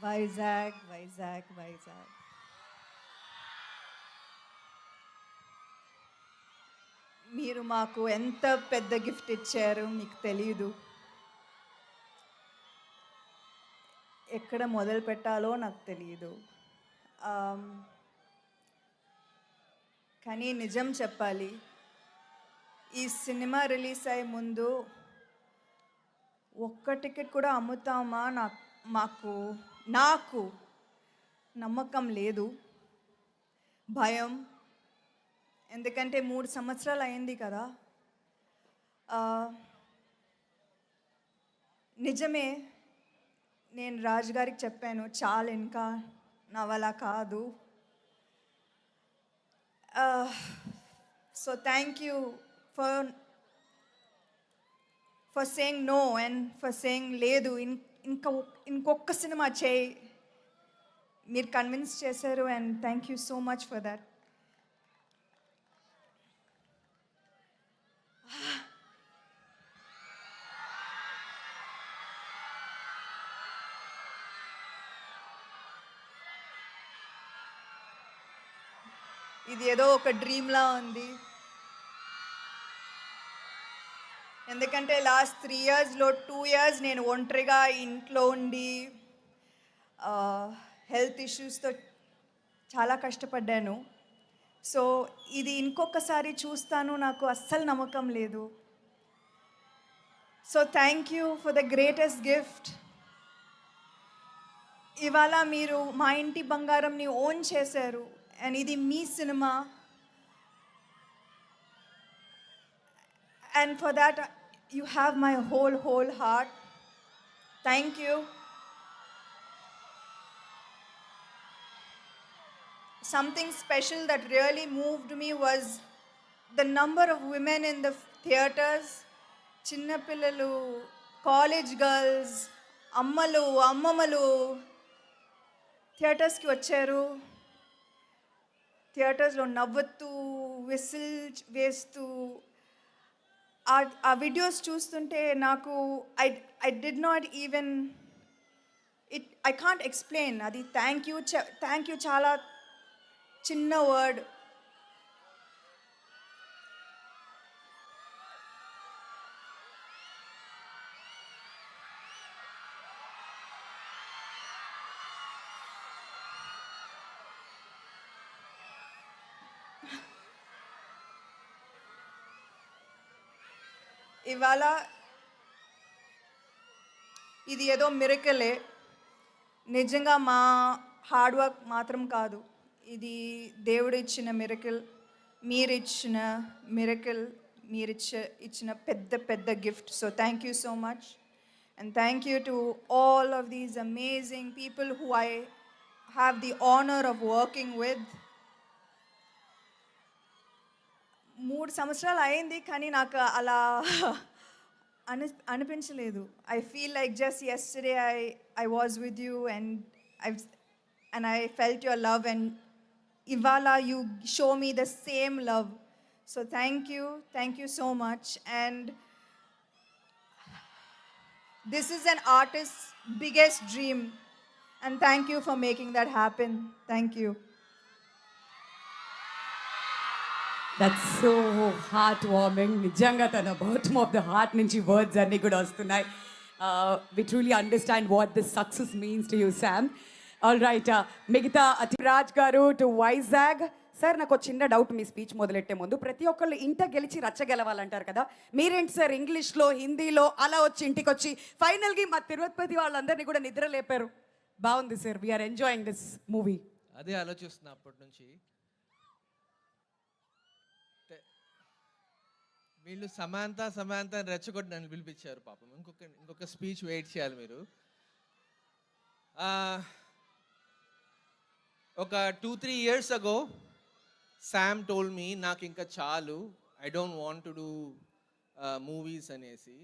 వైజాగ్, వైజాగ్, వైజాగ్. మీరు మాకు ఎంత పెద్ద గిఫ్ట్ ఇచ్చారు మీకు తెలీదు. ఎక్కడ మొదలు పెట్టాలో నాకు తెలియదు. ఆమ్, కానీ నిజం చెప్పాలి, ఈ సినిమా రిలీజ్ అయ్యే ముందు ఒక్క టికెట్ కూడా అమ్ముతామా మాకు నాకు నమ్మకం లేదు, భయం. ఎందుకంటే 3 సంవత్సరాలు అయింది కదా. ఆ, నిజమే, నేను రాజు గారికి చెప్పాను, చాలు ఇంకా నా వల్ల కాదు. So thank you for for saying no and for saying లేదు, ఇంకొక సినిమా చేయి. మీరు కన్విన్స్ చేశారు and thank you so much for that. ఇది ఏదో ఒక డ్రీమ్లా ఉంది. ఎందుకంటే లాస్ట్ 3 ఇయర్స్లో 2 ఇయర్స్ నేను ఒంటరిగా ఇంట్లో ఉండి హెల్త్ ఇష్యూస్తో చాలా కష్టపడ్డాను. సో ఇది ఇంకొకసారి చూస్తాను నాకు అస్సలు నమ్మకం లేదు. So thank you for the greatest gift. ఇవాళ మీరు మా ఇంటి బంగారంని ఓన్ చేశారు అండ్ ఇది మీ cinema. And for that, you have my whole heart. Thank you. Something special that really moved me was the number of women in the theaters. Chinna pillalu, college girls, అమ్మలు అమ్మమ్మలు థియేటర్స్కి వచ్చారు. థియేటర్స్లో నవ్వుతూ whistle వేస్తూ ఆ videos చూస్తుంటే నాకు I did not even I can't explain. అది థ్యాంక్ యూ చాలా చిన్న వర్డ్. ఇవాళ ఇది ఏదో మిరకలే, నిజంగా మా హార్డ్ వర్క్ మాత్రం కాదు, ఇది దేవుడు ఇచ్చిన మిరకల్, మీరిచ్చిన మిరకల్, ఇచ్చిన పెద్ద పెద్ద gift. So thank you so much and thank you to all of these amazing people who I have the honour of working with. 3 సంవత్సరాలు అయింది కానీ నాకు అలా అనిపించలేదు. I feel like just yesterday I was with you and I felt your love and ఇవాళ you show me the same love. So thank you so much and this is an artist biggest dream and thank you for making that happen. Thank you. That's so heartwarming. నిజంగా తన bottom of the heart నుంచి words అన్నీ కూడా వస్తున్నాయి. We truly understand what this success means to you Sam. All right, మిగతా రాజ్ గారు to Vizag. Sir నాకు ఒక చిన్న డౌట్, మీ స్పీచ్ మొదలెట్టే ముందు ప్రతి ఒక్కళ్ళు ఇంట గెలిచి రచ్చ గెలవాలంటారు కదా, మీరేంటి సార్ ఇంగ్లీష్లో హిందీలో అలా వచ్చి ఇంటికి వచ్చి ఫైనల్గా మా తిరుపతి వాళ్ళందరినీ కూడా నిద్ర లేపారు. బాగుంది sir, we're enjoying this movie. అదే ఆలోచిస్తున్నా అప్పటి నుంచి. వీళ్ళు సమాంత అని రెచ్చగొట్టి నన్ను పిలిపించారు పాపం. ఇంకొక స్పీచ్ వెయిట్ చేయాలి మీరు. ఒక 2-3 years ago Sam told me నాకు ఇంకా చాలు, I don't want to do movies అనేసి,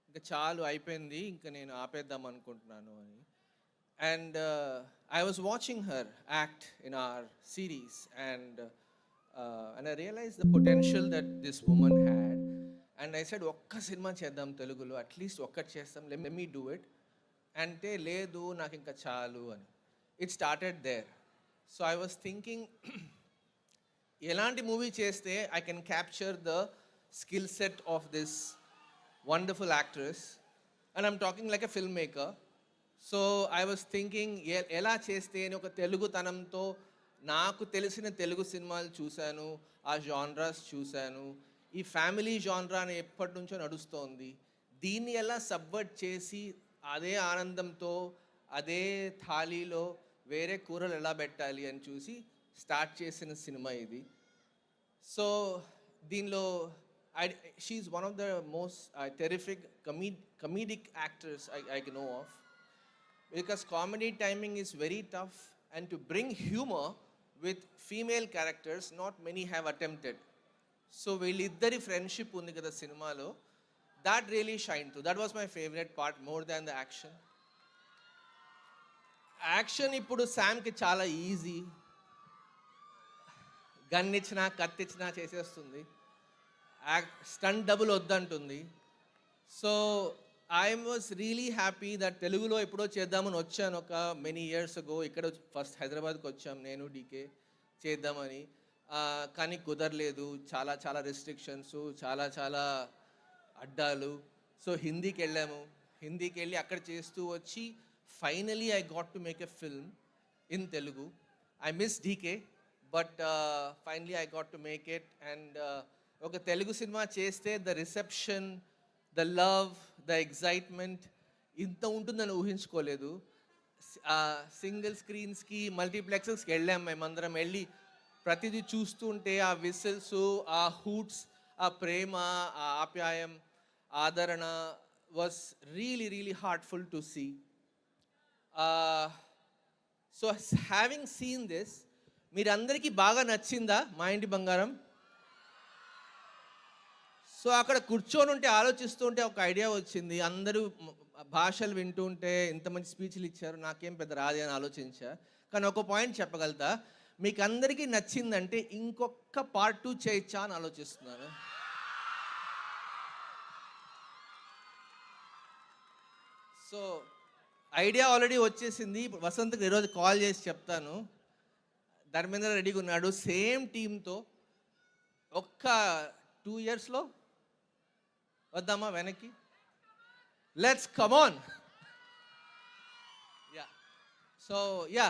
ఇంకా చాలు అయిపోయింది, ఇంకా నేను ఆపేద్దాం అనుకుంటున్నాను అని. And I was watching her act in our series and I realized the potential that this woman had. And I said, ఒక్క సినిమా చేద్దాం తెలుగులో, అట్లీస్ట్ ఒక్కటి చేస్తాం, let me do it. అంటే లేదు నాకు ఇంకా చాలు అని. It started there. So I was thinking ఎలాంటి మూవీ చేస్తే I can capture the skill set of this wonderful actress and I'm talking like a filmmaker. So I was thinking ఎలా చేస్తే అని ఒక తెలుగుతనంతో నాకు తెలిసిన తెలుగు సినిమాలు చూశాను, ఆ జాన్రాస్ చూశాను. ఈ ఫ్యామిలీ జాన్రా అని ఎప్పటి నుంచో నడుస్తోంది. దీన్ని ఎలా సబ్వర్ట్ చేసి అదే ఆనందంతో అదే థాలీలో వేరే కూరలు ఎలా పెట్టాలి అని చూసి స్టార్ట్ చేసిన సినిమా ఇది. సో దీనిలో she's one of the most terrific comedic actors I know of, because comedy timing is very tough and to bring humor with female characters not many have attempted. So వీళ్ళిద్దరి friendship ఉంది కదా సినిమాలో, that really shined through. That was my favorite part more than the action. Action ఇప్పుడు శామ్కి చాలా easy, gun ఇచ్చినా కత్తి ఇచ్చినా చేసేస్తుంది, స్టంట్ డబుల్ వద్దంటుంది. So I was really happy that తెలుగులో ఎప్పుడో చేద్దామని వచ్చాను ఒక మెనీ ఇయర్స్ అగో. ఇక్కడ ఫస్ట్ హైదరాబాద్కి వచ్చాం నేను డీకే చేద్దామని, కానీ కుదరలేదు. చాలా చాలా రెస్ట్రిక్షన్స్, చాలా చాలా అడ్డాలు. సో హిందీకి వెళ్ళాము, హిందీకి వెళ్ళి అక్కడ చేస్తూ వచ్చి finally I got to make a film in Telugu. I miss DK but finally I got to make it. And ఒక తెలుగు సినిమా చేస్తే the reception, the love, the excitement ఇంత ఉంటుందని ఊహించుకోలేదు. సింగిల్ స్క్రీన్స్కి మల్టీప్లెక్సెస్కి వెళ్ళాం మేమందరం. వెళ్ళి ప్రతిదీ చూస్తుంటే ఆ విసిల్స్, ఆ హూట్స్, ఆ ప్రేమ, ఆ ఆప్యాయం, ఆదరణ was really really heartful to see. So having seen this, మీరందరికీ బాగా నచ్చిందా మా ఇంటి బంగారం? సో అక్కడ కూర్చొని ఉంటే ఆలోచిస్తూ ఉంటే ఒక ఐడియా వచ్చింది. అందరూ భాషలు వింటూ ఉంటే ఇంత మంచి స్పీచ్లు ఇచ్చారు, నాకేం పెద్ద రాదు అని ఆలోచించా. కానీ ఒక పాయింట్ చెప్పగలుగుతా, మీకు అందరికీ నచ్చిందంటే ఇంకొక పార్ట్ 2 చేయొచ్చా అని ఆలోచిస్తున్నాను. సో ఐడియా ఆల్రెడీ వచ్చేసింది. ఇప్పుడు వసంత్కి ఈరోజు కాల్ చేసి చెప్తాను. ధర్మేంద్ర రెడీగా ఉన్నాడు సేమ్ టీంతో. ఒక్క 2 ఇయర్స్లో వద్దామా వెనక్కి? Let's come on. Yeah, so yeah,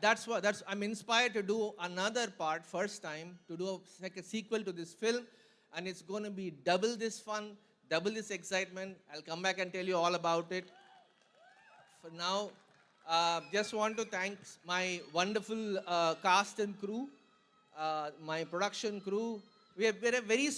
that's I'm inspired to do another part, first time to do a sequel to this film, and it's going to be double this fun, double this excitement. I'll come back and tell you all about it. For now, just want to thank my wonderful cast and crew, my production crew. We're a very